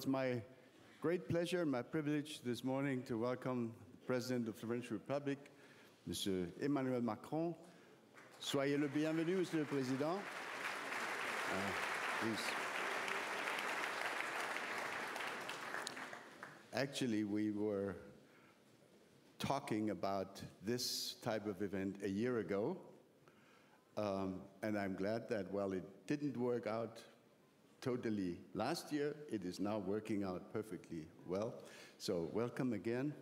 it's my great pleasure and my privilege this morning to welcome the President of the French Republic, Monsieur Emmanuel Macron. Soyez le bienvenu, Monsieur le Président. Please. Actually, we were talking about this type of event a year ago, and I'm glad that while it didn't work out totally last year, it is now working out perfectly well. So welcome again,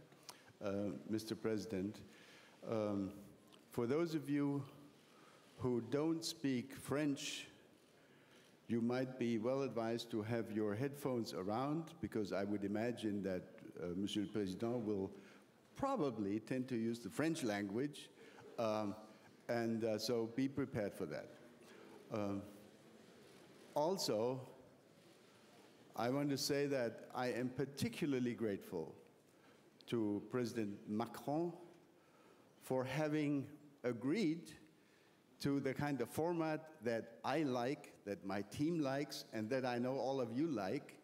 Mr. President. For those of you who don't speak French, you might be well advised to have your headphones around, because I would imagine that Monsieur le Président will probably tend to use the French language, so be prepared for that. Also, I want to say that I am particularly grateful to President Macron for having agreed to the kind of format that I like, that my team likes, and that I know all of you like,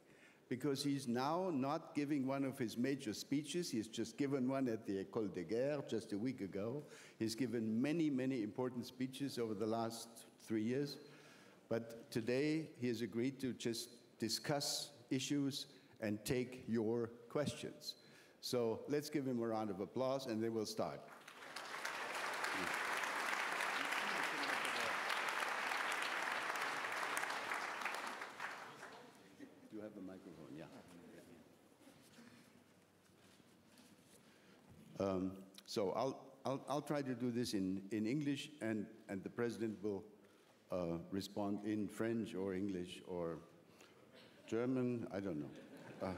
because he's now not giving one of his major speeches. He's just given one at the École de Guerre just a week ago. He's given many, many important speeches over the last 3 years. But today, he has agreed to just discuss issues and take your questions. So let's give him a round of applause, and then we'll start. Do you have a microphone? Yeah. So I'll try to do this in English, and the President will respond in French or English or German, I don't know.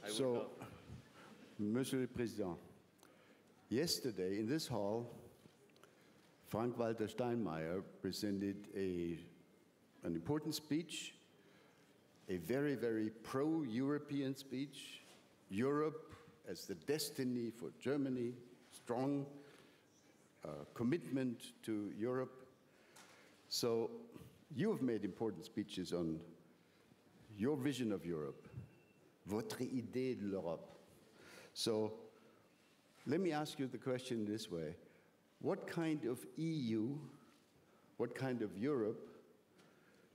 So, Monsieur le Président, yesterday in this hall, Frank-Walter Steinmeier presented an important speech, a very, very pro-European speech, Europe as the destiny for Germany, strong commitment to Europe. So you have made important speeches on your vision of Europe, votre idée de l'Europe. So let me ask you the question this way. What kind of EU, what kind of Europe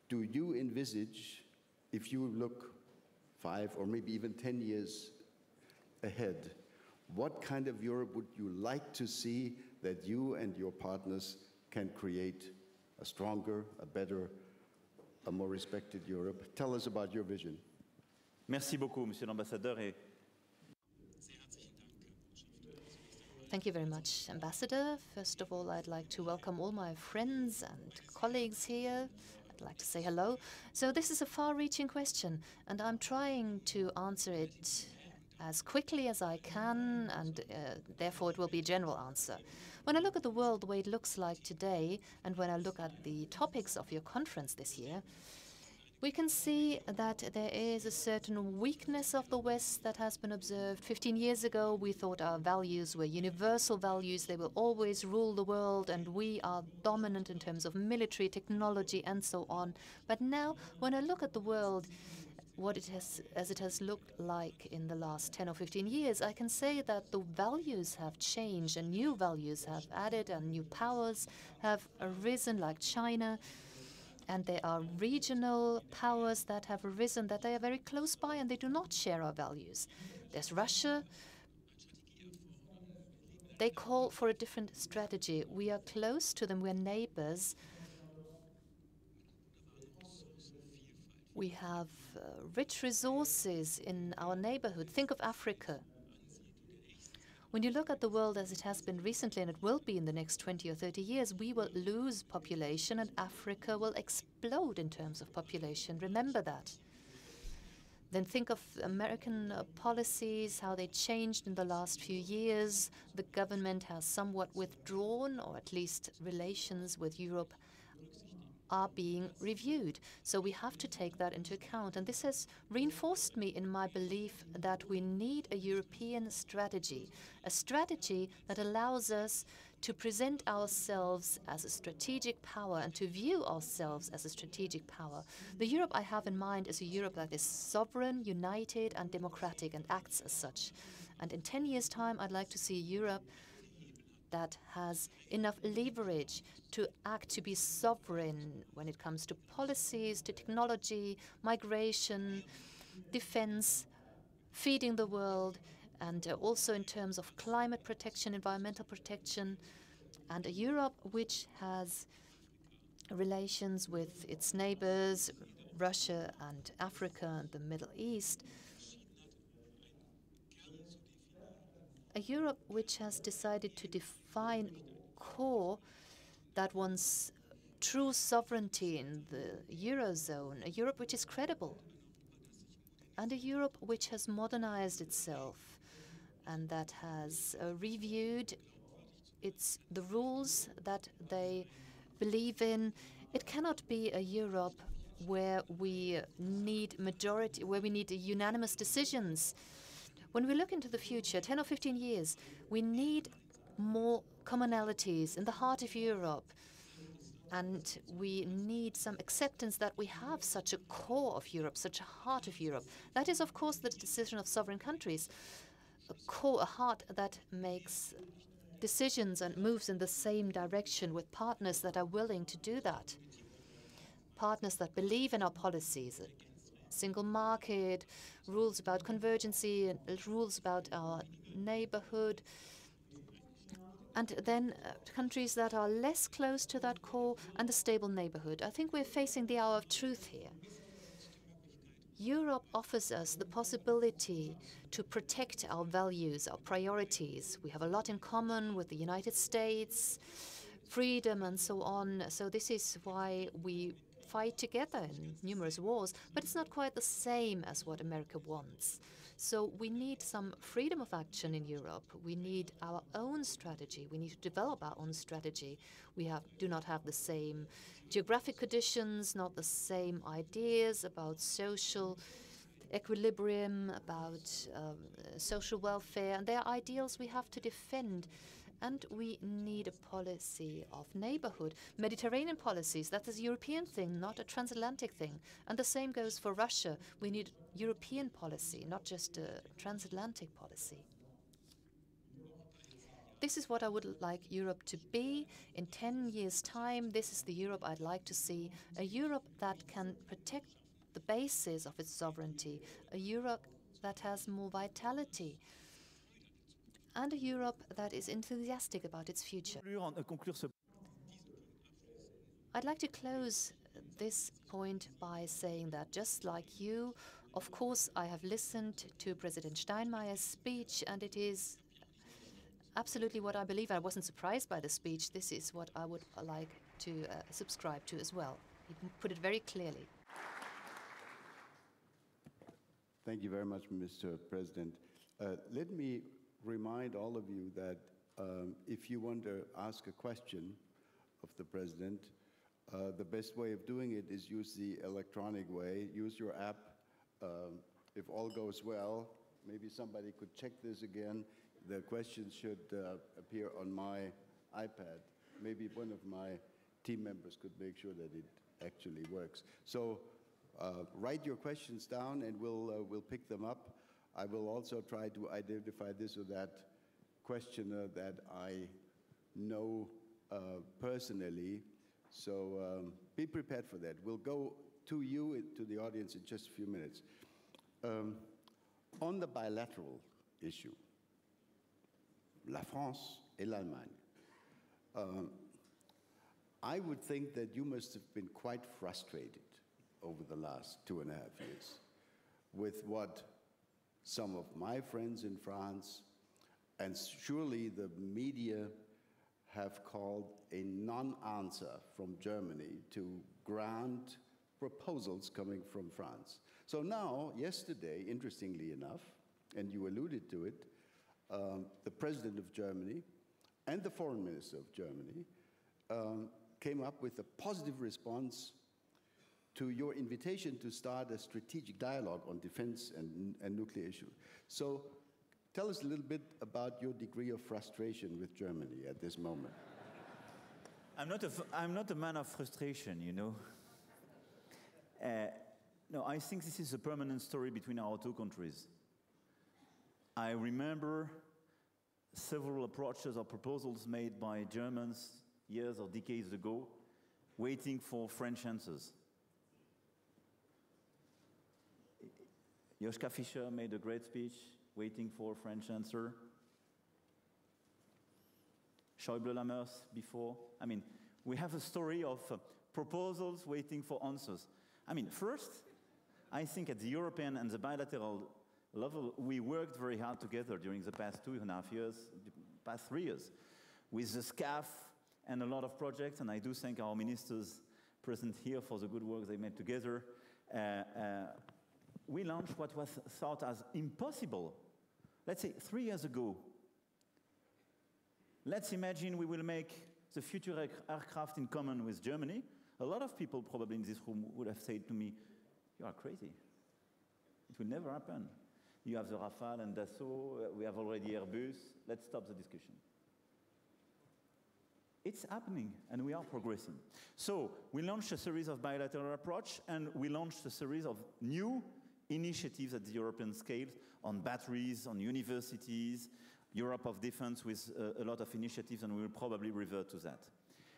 do you envisage if you look 5 or maybe even 10 years ahead? What kind of Europe would you like to see that you and your partners can create a stronger, a better, a more respected Europe? Tell us about your vision. Merci beaucoup, Monsieur l'Ambassadeur. Thank you very much, Ambassador. First of all, I'd like to welcome all my friends and colleagues here. I'd like to say hello. So this is a far-reaching question, and I'm trying to answer it as quickly as I can, and therefore it will be a general answer. When I look at the world the way it looks like today, and when I look at the topics of your conference this year, we can see that there is a certain weakness of the West that has been observed. 15 years ago, we thought our values were universal values. They will always rule the world, and we are dominant in terms of military technology and so on. But now, when I look at the world, as it has looked like in the last 10 or 15 years, I can say that the values have changed and new values have added and new powers have arisen, like China. And there are regional powers that have arisen that they are very close by and they do not share our values. There's Russia. They call for a different strategy. We are close to them. We're neighbors. We have rich resources in our neighborhood. Think of Africa. When you look at the world as it has been recently, and it will be in the next 20 or 30 years, we will lose population and Africa will explode in terms of population. Remember that. Then think of American policies, how they changed in the last few years. The government has somewhat withdrawn, or at least relations with Europe are being reviewed. So we have to take that into account. And this has reinforced me in my belief that we need a European strategy, a strategy that allows us to present ourselves as a strategic power and to view ourselves as a strategic power. The Europe I have in mind is a Europe that is sovereign, united, and democratic and acts as such. And in 10 years' time, I'd like to see a Europe that has enough leverage to act, to be sovereign when it comes to policies, to technology, migration, defense, feeding the world, and also in terms of climate protection, environmental protection, and a Europe which has relations with its neighbors, Russia and Africa and the Middle East. A Europe which has decided to define core that wants true sovereignty in the Eurozone, a Europe which is credible, and a Europe which has modernized itself and that has reviewed the rules that they believe in. It cannot be a Europe where we need unanimous decisions. When we look into the future, 10 or 15 years, we need more commonalities in the heart of Europe. And we need some acceptance that we have such a core of Europe, such a heart of Europe. That is, of course, the decision of sovereign countries. A heart that makes decisions and moves in the same direction with partners that are willing to do that. Partners that believe in our policies. Single market, rules about convergence, rules about our neighborhood, and then countries that are less close to that core and a stable neighborhood. I think we're facing the hour of truth here. Europe offers us the possibility to protect our values, our priorities. We have a lot in common with the United States, freedom and so on. So this is why we fight together in numerous wars, but it's not quite the same as what America wants. So we need some freedom of action in Europe. We need our own strategy. We need to develop our own strategy. We do not have the same geographic conditions, not the same ideas about social equilibrium, about social welfare, and they are ideals we have to defend. And we need a policy of neighborhood. Mediterranean policies, that is a European thing, not a transatlantic thing. And the same goes for Russia. We need European policy, not just a transatlantic policy. This is what I would like Europe to be. In 10 years' time, this is the Europe I'd like to see. A Europe that can protect the basis of its sovereignty. A Europe that has more vitality. And a Europe that is enthusiastic about its future. I'd like to close this point by saying that just like you, of course, I have listened to President Steinmeier's speech, and it is absolutely what I believe. I wasn't surprised by the speech. This is what I would like to subscribe to as well. He put it very clearly. Thank you very much, Mr. President. Let me remind all of you that if you want to ask a question of the President, the best way of doing it is use the electronic way. Use your app. If all goes well, maybe somebody could check this again. The questions should appear on my iPad. Maybe one of my team members could make sure that it actually works. So write your questions down and we'll pick them up. I will also try to identify this or that questioner that I know personally. So be prepared for that. We'll go to you, to the audience, in just a few minutes. On the bilateral issue, la France et l'Allemagne, I would think that you must have been quite frustrated over the last 2.5 years with what some of my friends in France, and surely the media, have called a non-answer from Germany to grant proposals coming from France. So now, yesterday, interestingly enough, and you alluded to it, the President of Germany and the Foreign Minister of Germany came up with a positive response to your invitation to start a strategic dialogue on defense and nuclear issues. So Tell us a little bit about your degree of frustration with Germany at this moment. I'm not a man of frustration, you know. No, I think this is a permanent story between our two countries. I remember several approaches or proposals made by Germans years or decades ago, waiting for French answers. Joschka Fischer made a great speech, waiting for a French answer. Schäuble-Lammers before. I mean, we have a story of proposals waiting for answers. I mean, first, I think at the European and the bilateral level, we worked very hard together during the past 2.5 years, past 3 years, with the SCAF and a lot of projects, and I do thank our ministers present here for the good work they made together. We launched what was thought as impossible, let's say 3 years ago. Let's imagine we will make the future aircraft in common with Germany. A lot of people probably in this room would have said to me, you are crazy. It will never happen. You have the Rafale and Dassault, we have already Airbus, let's stop the discussion. It's happening, and we are progressing. So we launched a series of bilateral approach, and we launched a series of new initiatives at the European scale on batteries, on universities, Europe of defense with a lot of initiatives, and we will probably revert to that.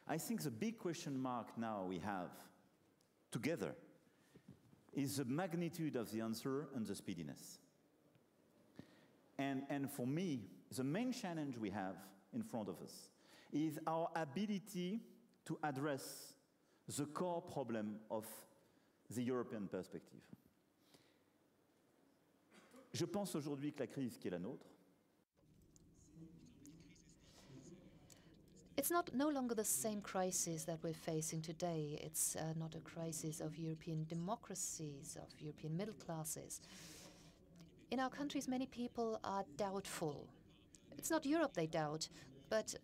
I think the big question mark now we have together is the magnitude of the answer and the speediness. And for me, the main challenge we have in front of us is our ability to address the core problem of the European perspective. Je pense aujourd'hui que la crise qui est la nôtre, it's no longer the same crisis that we're facing today. It's not a crisis of European democracies, of European middle classes. In our countries, many people are doubtful. It's not Europe they doubt, but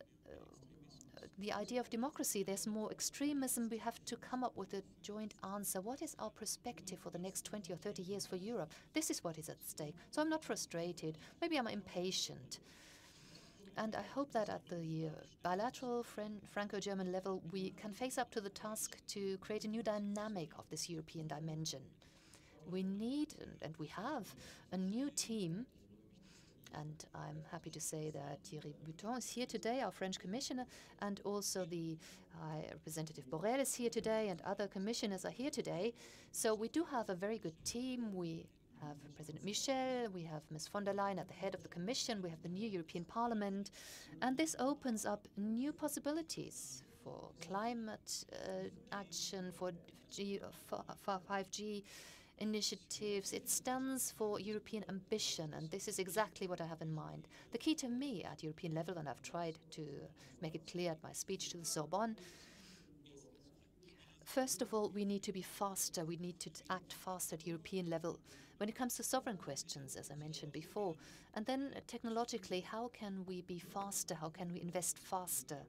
the idea of democracy. There's more extremism. We have to come up with a joint answer. What is our perspective for the next 20 or 30 years for Europe? This is what is at stake. So I'm not frustrated. Maybe I'm impatient. And I hope that at the bilateral Franco-German level, we can face up to the task to create a new dynamic of this European dimension. We need, and we have, a new team. And I'm happy to say that Thierry Breton is here today, our French commissioner, and also the High Representative Borrell is here today, and other commissioners are here today. So we do have a very good team. We have President Michel, we have Ms. von der Leyen at the head of the Commission, we have the new European Parliament, and this opens up new possibilities for climate action, for 5G initiatives. It stands for European ambition, and this is exactly what I have in mind. The key to me at European level, and I've tried to make it clear at my speech to the Sorbonne, first of all, we need to be faster. We need to act faster at European level when it comes to sovereign questions, as I mentioned before. And then technologically, how can we be faster? How can we invest faster?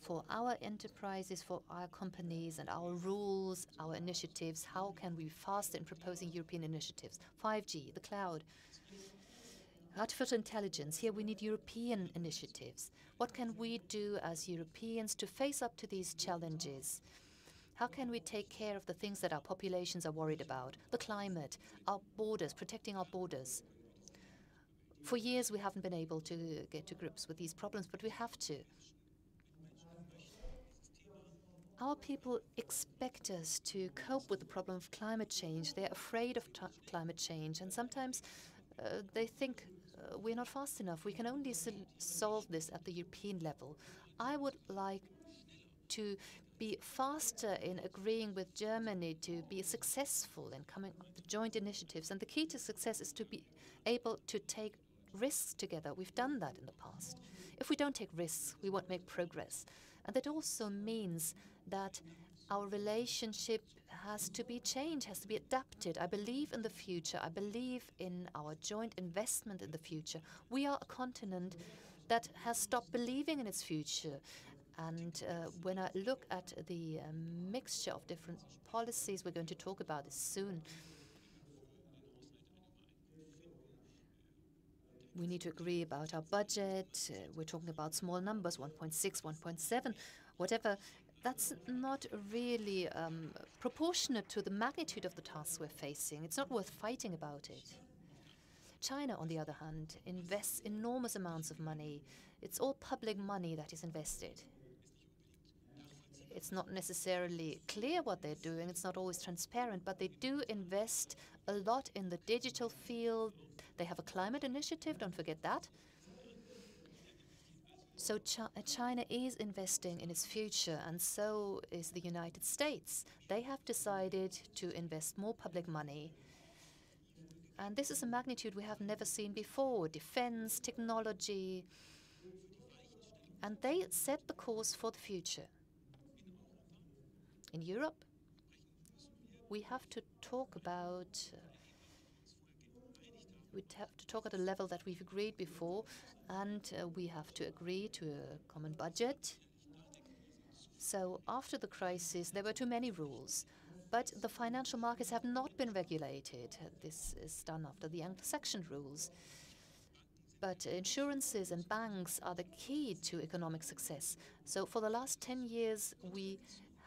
For our enterprises, for our companies and our rules, our initiatives, how can we be faster in proposing European initiatives? 5G, the cloud, artificial intelligence. Here we need European initiatives. What can we do as Europeans to face up to these challenges? How can we take care of the things that our populations are worried about? The climate, our borders, protecting our borders. For years we haven't been able to get to grips with these problems, but we have to. Our people expect us to cope with the problem of climate change. They're afraid of climate change, and sometimes they think we're not fast enough. We can only solve this at the European level. I would like to be faster in agreeing with Germany to be successful in coming up with joint initiatives. And the key to success is to be able to take risks together. We've done that in the past. If we don't take risks, we won't make progress. And that also means that our relationship has to be changed, has to be adapted. I believe in the future. I believe in our joint investment in the future. We are a continent that has stopped believing in its future. And when I look at the mixture of different policies, we're going to talk about this soon. We need to agree about our budget. We're talking about small numbers, 1.6, 1.7, whatever. That's not really proportionate to the magnitude of the tasks we're facing. It's not worth fighting about it. China, on the other hand, invests enormous amounts of money. It's all public money that is invested. It's not necessarily clear what they're doing. It's not always transparent, but they do invest a lot in the digital field. They have a climate initiative, don't forget that. So China is investing in its future, and so is the United States. They have decided to invest more public money. And this is a magnitude we have never seen before: defense, technology. And they set the course for the future. In Europe, we have to talk about, at a level that we've agreed before, and we have to agree to a common budget. So after the crisis, there were too many rules, but the financial markets have not been regulated. This is done after the Anglo-Saxon rules. But insurances and banks are the key to economic success. So for the last 10 years, we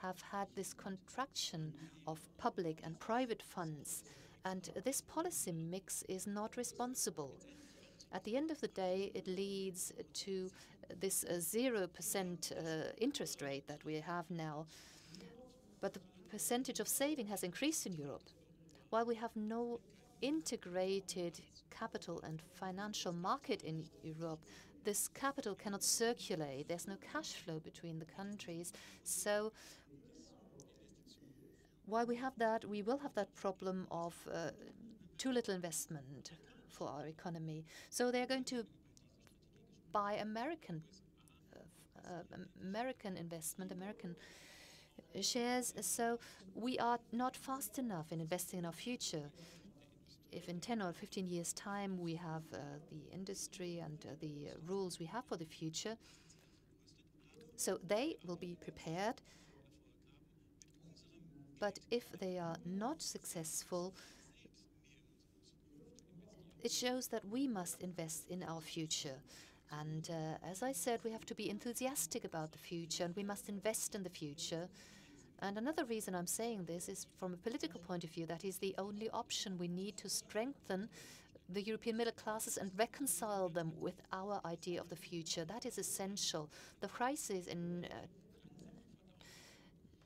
have had this contraction of public and private funds, and this policy mix is not responsible. At the end of the day, it leads to this 0% interest rate that we have now. But the percentage of saving has increased in Europe. While we have no integrated capital and financial market in Europe, this capital cannot circulate. There's no cash flow between the countries. So while we have that, we will have that problem of too little investment for our economy. So they're going to buy American investment, American shares. So we are not fast enough in investing in our future. If in 10 or 15 years' time we have the industry and the rules we have for the future, so they will be prepared. But if they are not successful, it shows that we must invest in our future. And as I said, we have to be enthusiastic about the future, and we must invest in the future. And another reason I'm saying this is from a political point of view. That is the only option. We need to strengthen the European middle classes and reconcile them with our idea of the future. That is essential. The crisis in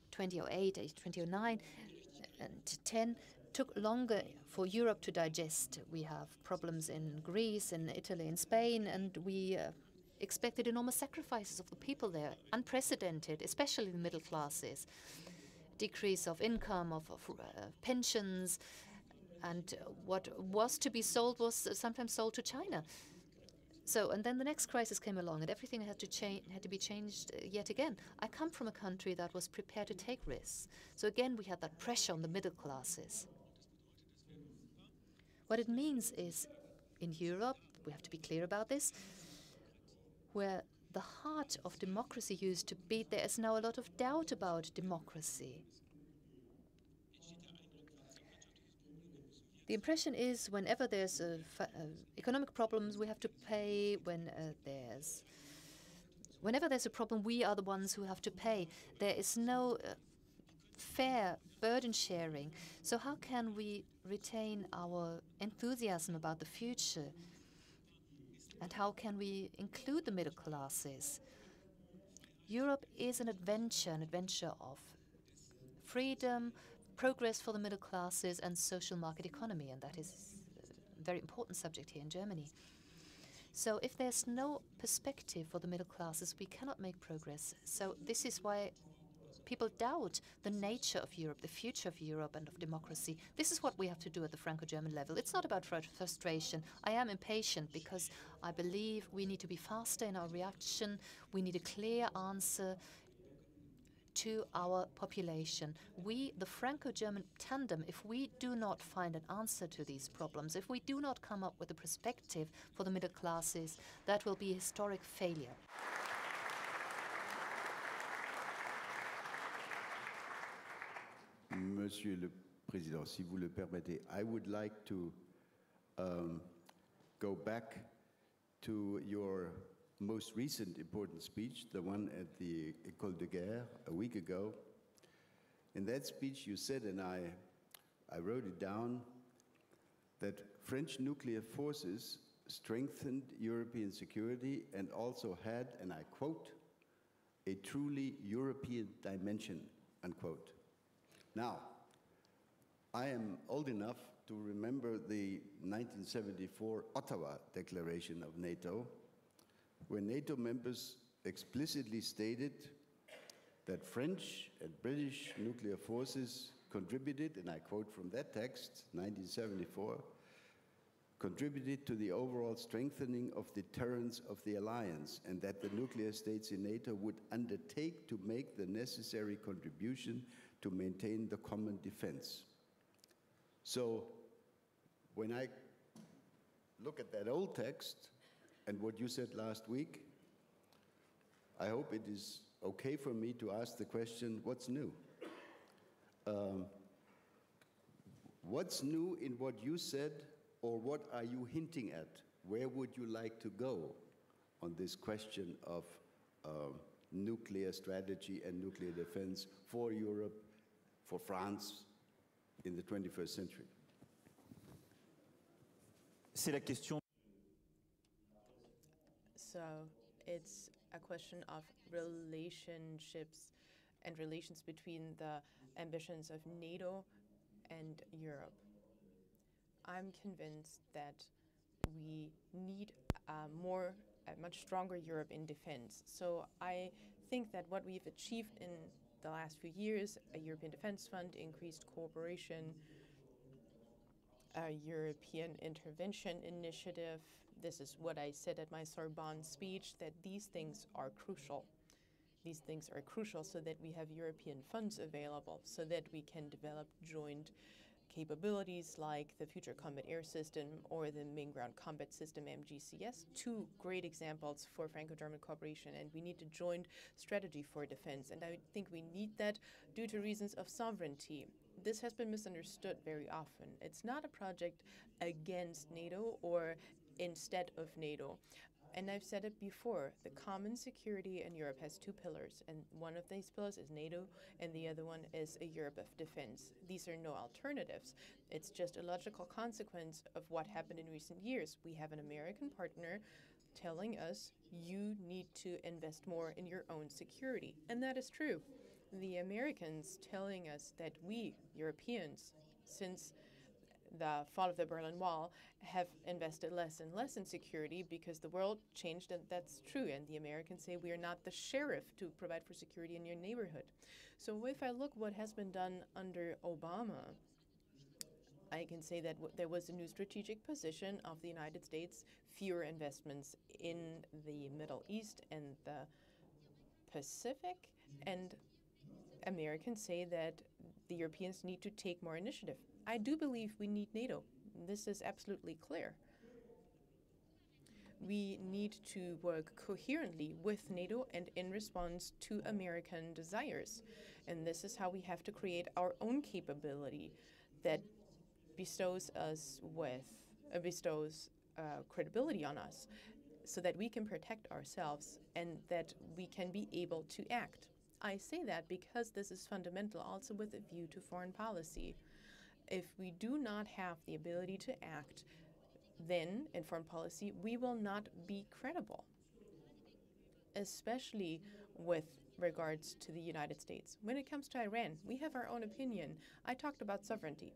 2008, 2009, and 10 took longer for Europe to digest. We have problems in Greece, in Italy, in Spain, and we expected enormous sacrifices of the people there, unprecedented, especially the middle classes. Decrease of income, of pensions, and what was to be sold was sometimes sold to China. So, and then the next crisis came along, and everything had to be changed yet again. I come from a country that was prepared to take risks. So again, we had that pressure on the middle classes. What it means is, in Europe, we have to be clear about this, where the heart of democracy used to beat, there is now a lot of doubt about democracy. The impression is whenever there's economic problems, we have to pay. Whenever there's a problem, we are the ones who have to pay. There is no fair burden sharing. So how can we retain our enthusiasm about the future? And how can we include the middle classes? Europe is an adventure of freedom, progress for the middle classes, and social market economy, and that is a very important subject here in Germany. So if there's no perspective for the middle classes, we cannot make progress. So this is why people doubt the nature of Europe, the future of Europe and of democracy. This is what we have to do at the Franco-German level. It's not about frustration. I am impatient because I believe we need to be faster in our reaction. We need a clear answer to our population. We, the Franco-German tandem, if we do not find an answer to these problems, if we do not come up with a perspective for the middle classes, that will be a historic failure. Monsieur le Président, si vous le permettez, I would like to go back to your most recent important speech, the one at the École de Guerre a week ago. In that speech you said, and I wrote it down, that French nuclear forces strengthened European security and also had, and I quote, a truly European dimension, unquote. Now, I am old enough to remember the 1974 Ottawa Declaration of NATO, where NATO members explicitly stated that French and British nuclear forces contributed, and I quote from that text, 1974, contributed to the overall strengthening of deterrence of the alliance, and that the nuclear states in NATO would undertake to make the necessary contribution to maintain the common defense. So when I look at that old text and what you said last week, I hope it is okay for me to ask the question, what's new? What's new in what you said, or what are you hinting at? Where would you like to go on this question of nuclear strategy and nuclear defense for Europe, for France in the 21st century? C'est la question. So it's a question of relationships and relations between the ambitions of NATO and Europe. I'm convinced that we need a much stronger Europe in defense. So I think that what we've achieved in the last few years, a European Defense Fund, increased cooperation, a European Intervention Initiative, this is what I said at my Sorbonne speech, that these things are crucial. These things are crucial so that we have European funds available, so that we can develop joint capabilities like the Future Combat Air System or the Main Ground Combat System, MGCS, two great examples for Franco-German cooperation, and we need a joint strategy for defense. And I think we need that due to reasons of sovereignty. This has been misunderstood very often. It's not a project against NATO or instead of NATO. And I've said it before, the common security in Europe has two pillars, and one of these pillars is NATO, and the other one is a Europe of defense. These are no alternatives. It's just a logical consequence of what happened in recent years. We have an American partner telling us, you need to invest more in your own security. And that is true. The Americans telling us that we, Europeans, since the fall of the Berlin Wall, have invested less and less in security because the world changed, and that's true. And the Americans say we are not the sheriff to provide for security in your neighborhood. So if I look what has been done under Obama, I can say that there was a new strategic position of the United States, fewer investments in the Middle East and the Pacific, and Americans say that the Europeans need to take more initiative. I do believe we need NATO. This is absolutely clear. We need to work coherently with NATO and in response to American desires. And this is how we have to create our own capability that bestows credibility on us so that we can protect ourselves and that we can be able to act. I say that because this is fundamental also with a view to foreign policy. If we do not have the ability to act, then in foreign policy, we will not be credible, especially with regards to the United States. When it comes to Iran, we have our own opinion. I talked about sovereignty.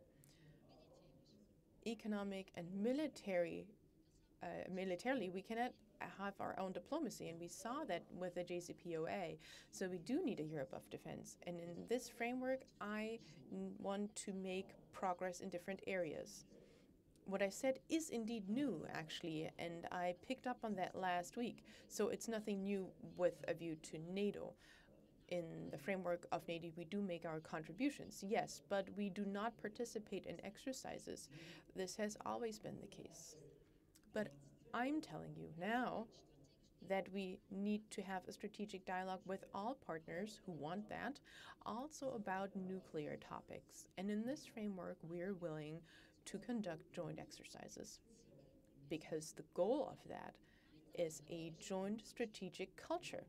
Economic and militarily, we cannot have our own diplomacy, and we saw that with the JCPOA. So we do need a Europe of defense. And in this framework, I want to make progress in different areas. What I said is indeed new, actually, and I picked up on that last week. So it's nothing new with a view to NATO. In the framework of NATO, we do make our contributions, yes, but we do not participate in exercises. This has always been the case. But I'm telling you now that we need to have a strategic dialogue with all partners who want that, also about nuclear topics. And in this framework, we're willing to conduct joint exercises, because the goal of that is a joint strategic culture.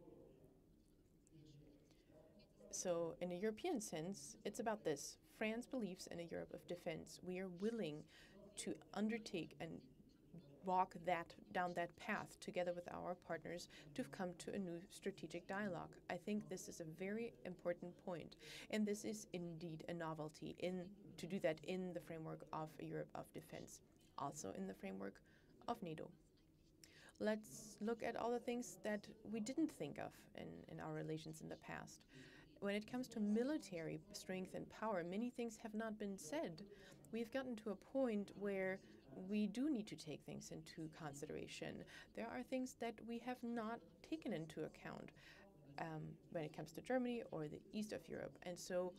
So in a European sense, it's about this. France believes in a Europe of defense. We are willing to undertake and walk down that path together with our partners to come to a new strategic dialogue. I think this is a very important point, and this is indeed a novelty to do that in the framework of a Europe of defense, also in the framework of NATO. Let's look at all the things that we didn't think of in our relations in the past. When it comes to military strength and power, many things have not been said. We've gotten to a point where we do need to take things into consideration. There are things that we have not taken into account when it comes to Germany or the east of Europe. And so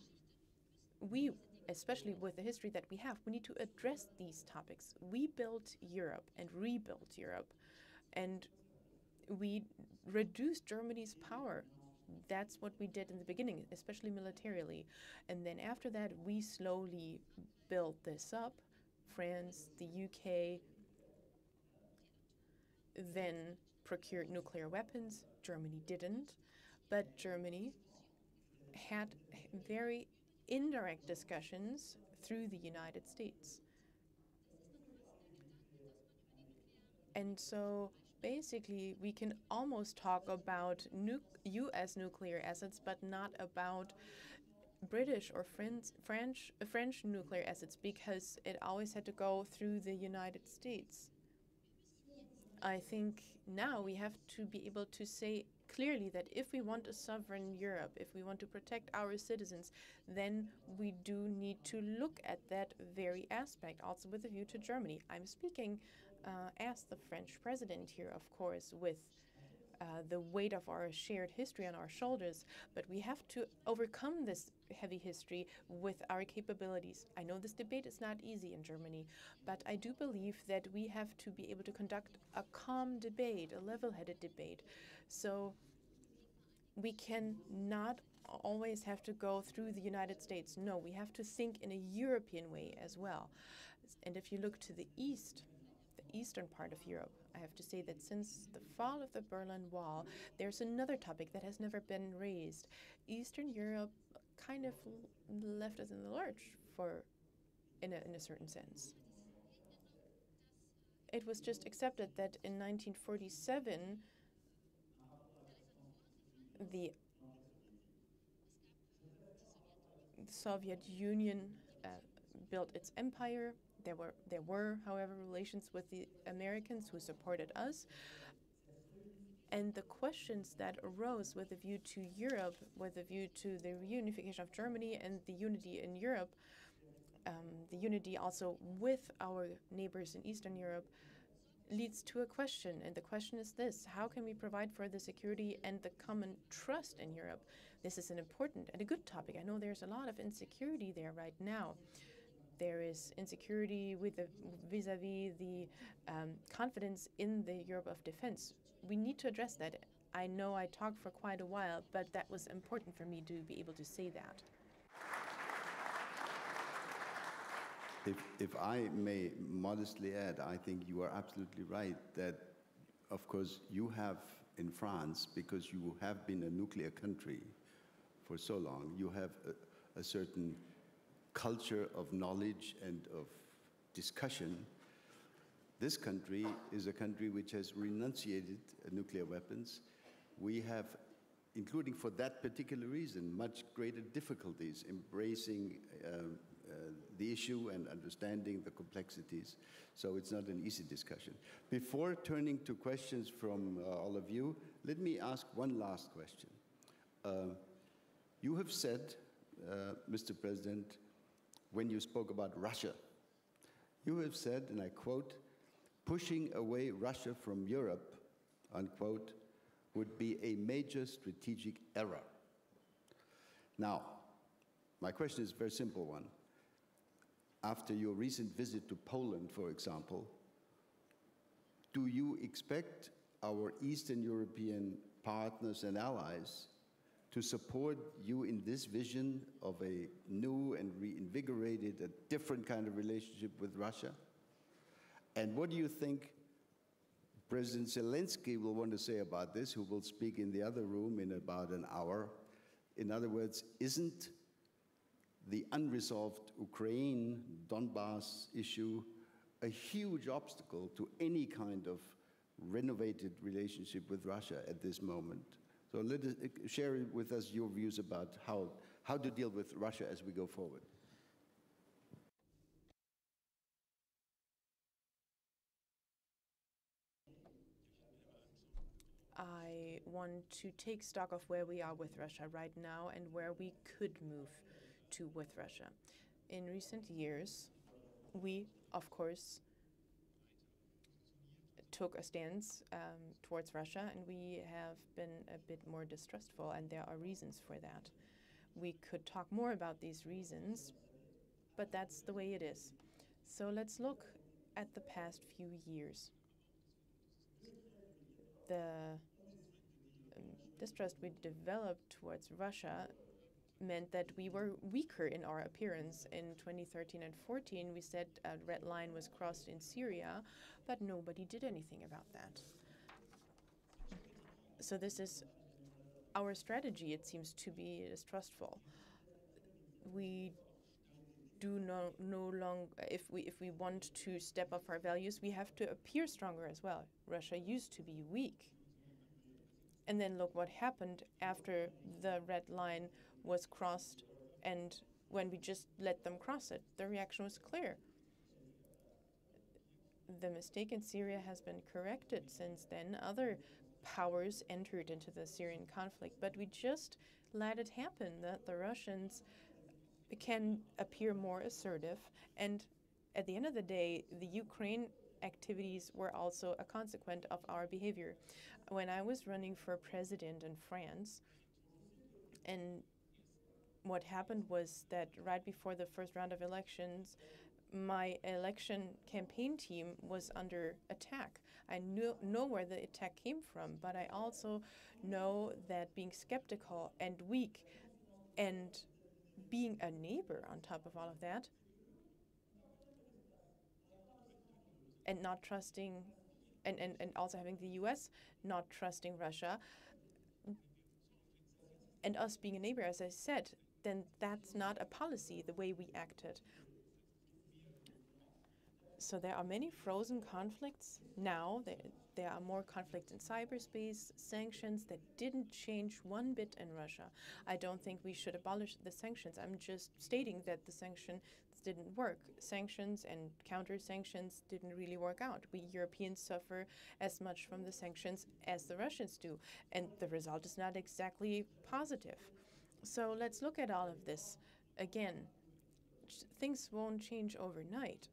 we, especially with the history that we have, we need to address these topics. We built Europe and rebuilt Europe, and we reduced Germany's power. That's what we did in the beginning, especially militarily. And then after that, we slowly built this up. France, the UK, then procured nuclear weapons. Germany didn't, but Germany had very indirect discussions through the United States. And so basically, we can almost talk about US nuclear assets, but not about British or French nuclear assets, because it always had to go through the United States. I think now we have to be able to say clearly that if we want a sovereign Europe, if we want to protect our citizens, then we do need to look at that very aspect, also with a view to Germany. I'm speaking as the French president here, of course, with the weight of our shared history on our shoulders, but we have to overcome this heavy history with our capabilities. I know this debate is not easy in Germany, but I do believe that we have to be able to conduct a calm debate, a level-headed debate. So we can not always have to go through the United States. No, we have to think in a European way as well. And if you look to the east, the eastern part of Europe, I have to say that since the fall of the Berlin Wall, there's another topic that has never been raised. Eastern Europe kind of left us in the lurch in a certain sense. It was just accepted that in 1947, the Soviet Union built its empire. There were, however, relations with the Americans who supported us. And the questions that arose with a view to Europe, with a view to the reunification of Germany and the unity in Europe, the unity also with our neighbors in Eastern Europe, leads to a question. And the question is this: how can we provide for the security and the common trust in Europe? This is an important and a good topic. I know there's a lot of insecurity there right now. There is insecurity with vis-a-vis the confidence in the Europe of defense. We need to address that. I know I talked for quite a while, but that was important for me to be able to say that. If I may modestly add, I think you are absolutely right that, of course, you have in France, because you have been a nuclear country for so long, you have a certain culture of knowledge and of discussion. This country is a country which has renunciated nuclear weapons. We have, including for that particular reason, much greater difficulties embracing the issue and understanding the complexities. So it's not an easy discussion. Before turning to questions from all of you, let me ask one last question. You have said, Mr. President, when you spoke about Russia, you have said, and I quote, "Pushing away Russia from Europe," unquote, "would be a major strategic error." Now, my question is a very simple one. After your recent visit to Poland, for example, do you expect our Eastern European partners and allies to support you in this vision of a new and reinvigorated, a different kind of relationship with Russia? And what do you think President Zelensky will want to say about this, who will speak in the other room in about an hour. In other words, isn't the unresolved Ukraine, Donbass issue a huge obstacle to any kind of renovated relationship with Russia at this moment? So let us share with us your views about how to deal with Russia as we go forward. I want to take stock of where we are with Russia right now and where we could move to with Russia. In recent years, we, of course, took a stance towards Russia, and we have been a bit more distrustful, and there are reasons for that. We could talk more about these reasons, but that's the way it is. So let's look at the past few years. The distrust we developed towards Russia meant that we were weaker in our appearance. In 2013 and 14, we said a red line was crossed in Syria, but nobody did anything about that. So this is our strategy. It seems to be distrustful. We do no longer, if we want to step up our values, we have to appear stronger as well. Russia used to be weak. And then look what happened after the red line was crossed, and when we just let them cross it, the reaction was clear. The mistake in Syria has been corrected since then. Other powers entered into the Syrian conflict, but we just let it happen, that the Russians can appear more assertive, and at the end of the day, the Ukraine activities were also a consequence of our behavior. When I was running for president in France, and what happened was that right before the first round of elections, my election campaign team was under attack. I know where the attack came from, but I also know that being skeptical and weak and being a neighbor on top of all of that, and not trusting, and also having the US not trusting Russia, and us being a neighbor, as I said, then that's not a policy, the way we acted. So there are many frozen conflicts now. There are more conflicts in cyberspace, sanctions that didn't change one bit in Russia. I don't think we should abolish the sanctions. I'm just stating that the sanctions didn't work. Sanctions and counter-sanctions didn't really work out. We Europeans suffer as much from the sanctions as the Russians do, and the result is not exactly positive. So let's look at all of this. Again, things won't change overnight.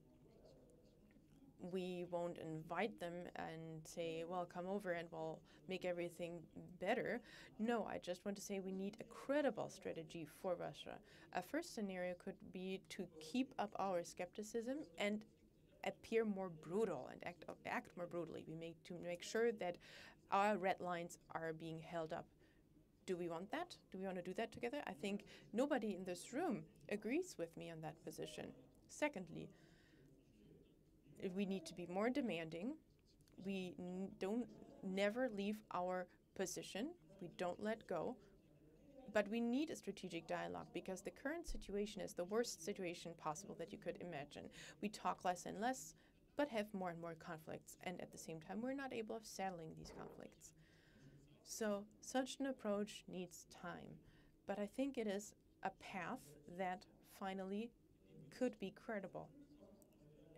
We won't invite them and say, well, come over and we'll make everything better. No, I just want to say we need a credible strategy for Russia. A first scenario could be to keep up our skepticism and appear more brutal and act more brutally. To make sure that our red lines are being held up. Do we want that? Do we want to do that together? I think nobody in this room agrees with me on that position. Secondly, we need to be more demanding. We don't never leave our position. We don't let go. But we need a strategic dialogue because the current situation is the worst situation possible that you could imagine. We talk less and less, but have more and more conflicts. And at the same time, we're not able of settling these conflicts. So such an approach needs time. But I think it is a path that finally could be credible.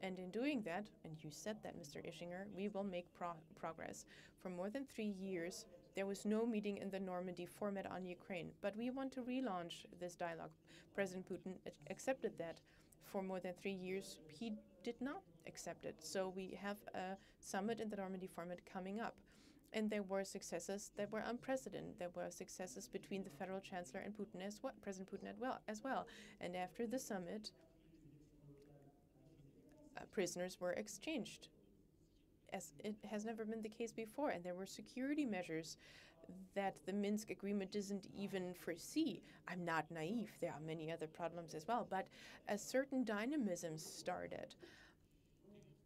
And in doing that, and you said that, Mr. Ischinger, we will make progress. For more than 3 years, there was no meeting in the Normandy format on Ukraine, but we want to relaunch this dialogue. President Putin accepted that. For more than 3 years, he did not accept it. So we have a summit in the Normandy format coming up. And there were successes that were unprecedented. There were successes between the federal chancellor and Putin as well, President Putin as well. And after the summit, prisoners were exchanged, as it has never been the case before. And there were security measures that the Minsk agreement doesn't even foresee. I'm not naive. There are many other problems as well. But a certain dynamism started.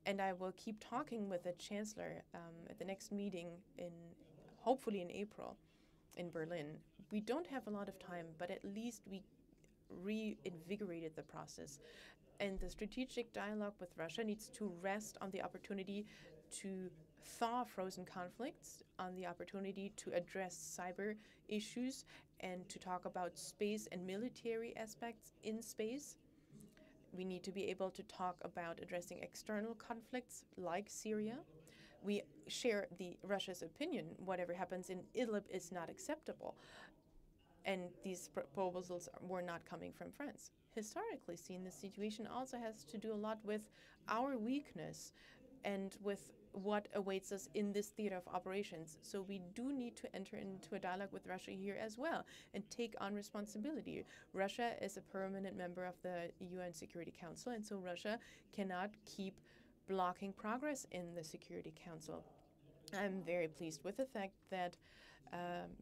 And I will keep talking with the Chancellor at the next meeting hopefully in April in Berlin. We don't have a lot of time, but at least we reinvigorated the process. And the strategic dialogue with Russia needs to rest on the opportunity to thaw frozen conflicts, on the opportunity to address cyber issues and to talk about space and military aspects in space. We need to be able to talk about addressing external conflicts like Syria. We share Russia's opinion. Whatever happens in Idlib is not acceptable. And these proposals were not coming from France. Historically seen, the situation also has to do a lot with our weakness and with what awaits us in this theater of operations. So we do need to enter into a dialogue with Russia here as well and take on responsibility. Russia is a permanent member of the UN Security Council, and so Russia cannot keep blocking progress in the Security Council. I'm very pleased with the fact that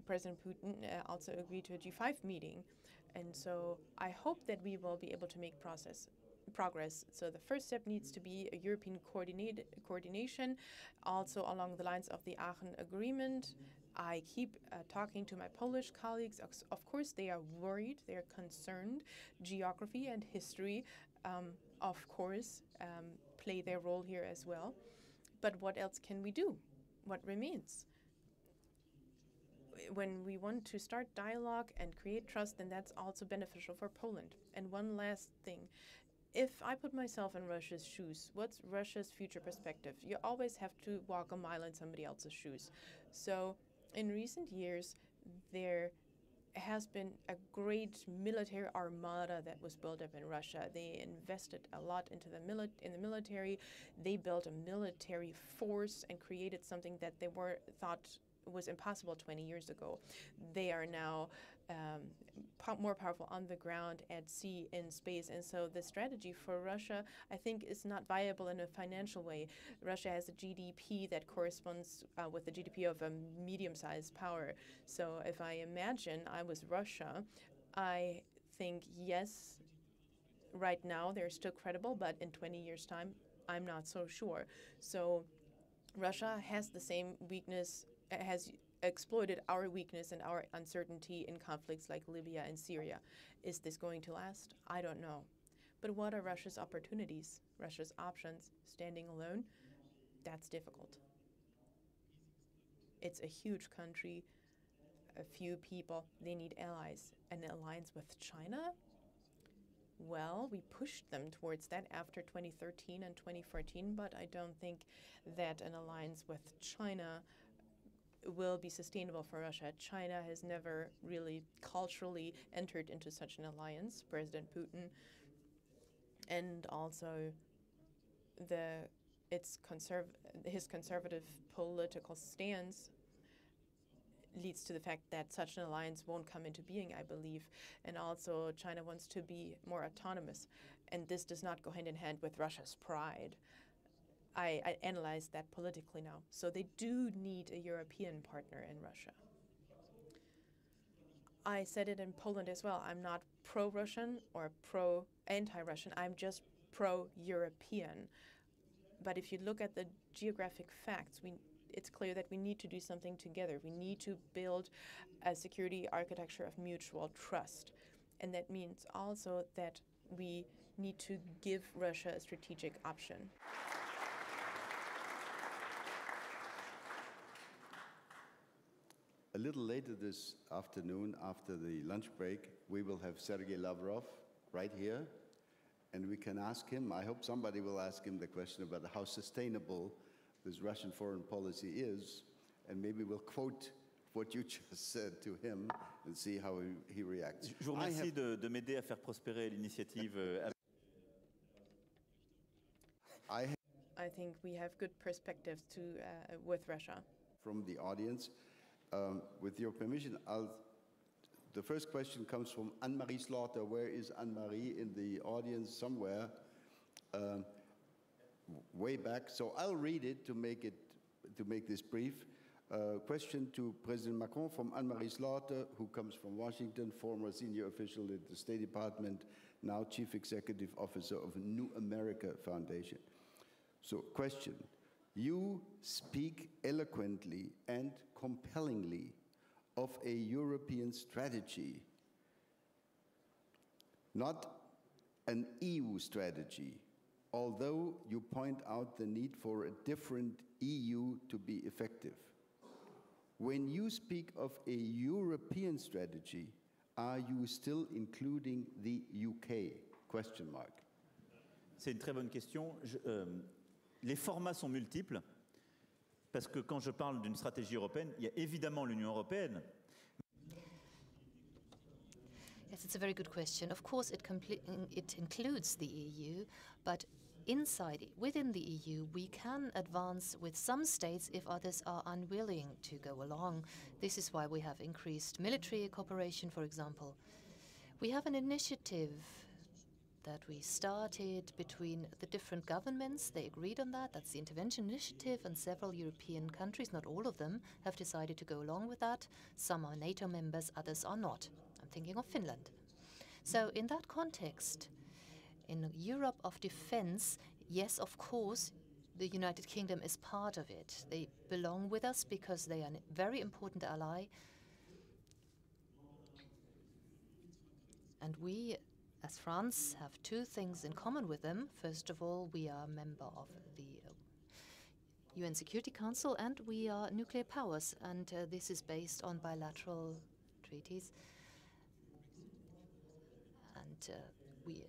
President Putin also agreed to a G5 meeting. And so I hope that we will be able to make progress. So the first step needs to be a European coordination, also along the lines of the Aachen Agreement. I keep talking to my Polish colleagues. Of course, they are worried, they are concerned. Geography and history, of course, play their role here as well. But what else can we do? What remains? When we want to start dialogue and create trust, then that's also beneficial for Poland. And one last thing. If I put myself in Russia's shoes, what's Russia's future perspective? You always have to walk a mile in somebody else's shoes. So in recent years, there has been a great military armada that was built up in Russia. They invested a lot into in the military. They built a military force and created something that they thought was impossible 20 years ago. They are now more powerful on the ground, at sea, in space. And so the strategy for Russia, I think, is not viable in a financial way. Russia has a GDP that corresponds with the GDP of a medium-sized power. So if I imagine I was Russia, I think, yes, right now they're still credible, but in 20 years' time, I'm not so sure. So Russia has the same weakness, has exploited our weakness and our uncertainty in conflicts like Libya and Syria. Is this going to last? I don't know. But what are Russia's opportunities, Russia's options? Standing alone? That's difficult. It's a huge country, a few people. They need allies. An alliance with China? Well, we pushed them towards that after 2013 and 2014, but I don't think that an alliance with China will be sustainable for Russia. China has never really culturally entered into such an alliance, President Putin, and also his conservative political stance leads to the fact that such an alliance won't come into being, I believe. And also China wants to be more autonomous, and this does not go hand in hand with Russia's pride. I analyze that politically now. So they do need a European partner in Russia. I said it in Poland as well. I'm not pro-Russian or pro-anti-Russian. I'm just pro-European. But if you look at the geographic facts, it's clear that we need to do something together. We need to build a security architecture of mutual trust. And that means also that we need to give Russia a strategic option. A little later this afternoon, after the lunch break, we will have Sergei Lavrov right here, and we can ask him, I hope somebody will ask him the question about how sustainable this Russian foreign policy is, and maybe we'll quote what you just said to him and see how he reacts. Je vous remercie de m'aider à faire prospérer l'initiative. I think we have good perspectives with Russia. From the audience. With your permission, the first question comes from Anne-Marie Slaughter. Where is Anne-Marie? In the audience somewhere, way back. So I'll read it to make this brief. Question to President Macron from Anne-Marie Slaughter, who comes from Washington, former senior official at the State Department, now Chief Executive Officer of New America Foundation. So, question. You speak eloquently and compellingly of a European strategy, not an EU strategy, although you point out the need for a different EU to be effective. When you speak of a European strategy, are you still including the UK? Question mark. C'est une très bonne question. Les formats sont multiples, parce que quand je parle d'une stratégie européenne, il y a évidemment l'Union européenne. Yes, it's a very good question. Of course, it includes the EU, but within the EU, we can advance with some states if others are unwilling to go along. This is why we have increased military cooperation, for example. We have an initiative that we started between the different governments. They agreed on that. That's the intervention initiative, and several European countries, not all of them, have decided to go along with that. Some are NATO members, others are not. I'm thinking of Finland. So in that context, in Europe of defense, yes, of course, the United Kingdom is part of it. They belong with us because they are a very important ally. And we, as France, have two things in common with them. First of all, we are a member of the UN Security Council, and we are nuclear powers, and this is based on bilateral treaties. And we